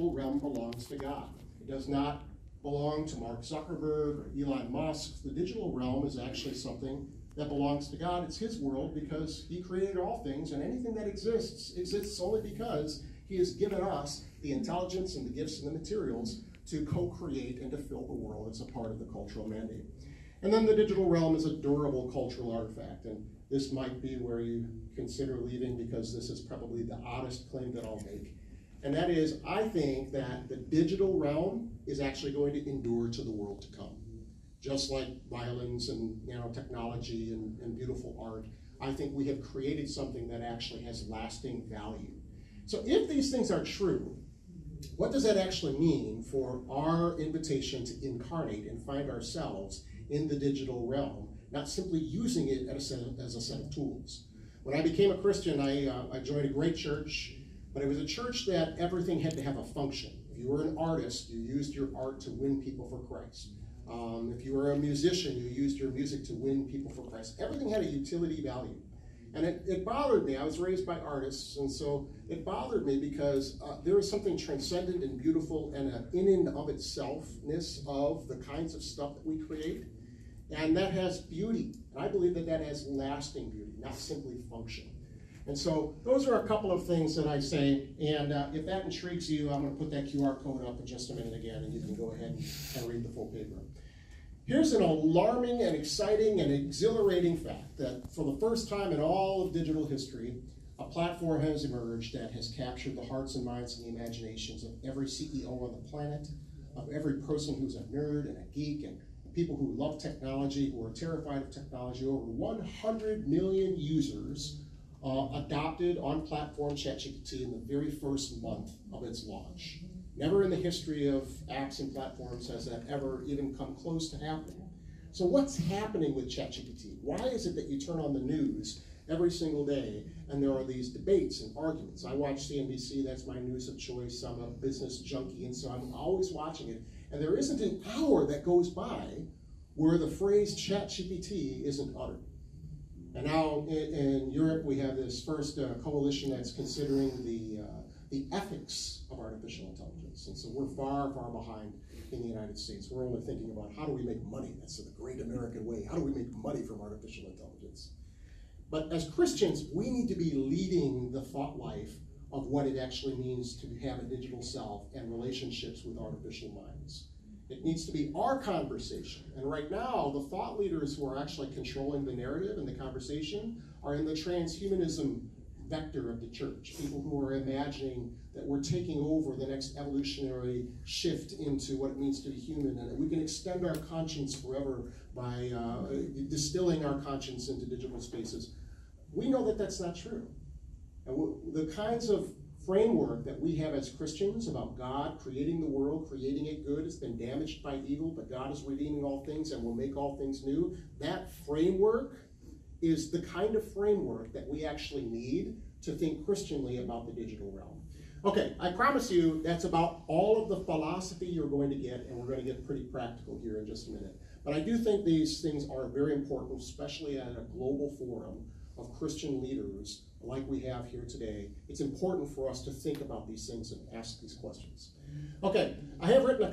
digital realm belongs to God. It does not belong to Mark Zuckerberg or Elon Musk. The digital realm is actually something that belongs to God. It's his world because he created all things, and anything that exists only because he has given us the intelligence and the gifts and the materials to co-create and to fill the world as a part of the cultural mandate. And then the digital realm is a durable cultural artifact, and this might be where you consider leaving because this is probably the oddest claim that I'll make. And that is, I think that the digital realm is actually going to endure to the world to come. Just like violins and nanotechnology and beautiful art, I think we have created something that actually has lasting value. So if these things are true, what does that actually mean for our invitation to incarnate and find ourselves in the digital realm, not simply using it as a set of tools? When I became a Christian, I joined a great church, but it was a church that everything had to have a function. If you were an artist, you used your art to win people for Christ. If you were a musician, you used your music to win people for Christ. Everything had a utility value. And it bothered me. I was raised by artists, and so it bothered me because there is something transcendent and beautiful and an in and of itselfness of the kinds of stuff that we create. And that has beauty. And I believe that that has lasting beauty, not simply function. And so those are a couple of things that I say. And if that intrigues you, I'm going to put that QR code up in just a minute again, and you can go ahead and read the full paper. Here's an alarming and exciting and exhilarating fact that for the first time in all of digital history, a platform has emerged that has captured the hearts and minds and the imaginations of every CEO on the planet, of every person who's a nerd and a geek, and people who love technology, who are terrified of technology. Over 100 million users adopted on-platform ChatGPT in the very first month of its launch. Never in the history of apps and platforms has that ever even come close to happening. So what's happening with ChatGPT? Why is it that you turn on the news every single day and there are these debates and arguments? I watch CNBC, that's my news of choice. I'm a business junkie, and so I'm always watching it. And there isn't an hour that goes by where the phrase ChatGPT isn't uttered. And now in Europe, we have this first coalition that's considering the ethics of artificial intelligence. And so we're far, far behind in the United States. We're only thinking about how do we make money? That's the great American way. How do we make money from artificial intelligence? But as Christians, we need to be leading the thought life of what it actually means to have a digital self and relationships with artificial minds. It needs to be our conversation. And right now, the thought leaders who are actually controlling the narrative and the conversation are in the transhumanism vector of the church, people who are imagining that we're taking over the next evolutionary shift into what it means to be human, and that we can extend our conscience forever by distilling our conscience into digital spaces. We know that that's not true. And the kinds of framework that we have as Christians about God creating the world, creating it good, it's been damaged by evil, but God is redeeming all things and will make all things new. That framework is the kind of framework that we actually need to think Christianly about the digital realm. Okay, I promise you that's about all of the philosophy you're going to get, and we're going to get pretty practical here in just a minute. But I do think these things are very important, especially at a global forum of Christian leaders like we have here today. It's important for us to think about these things and ask these questions. Okay, I have written a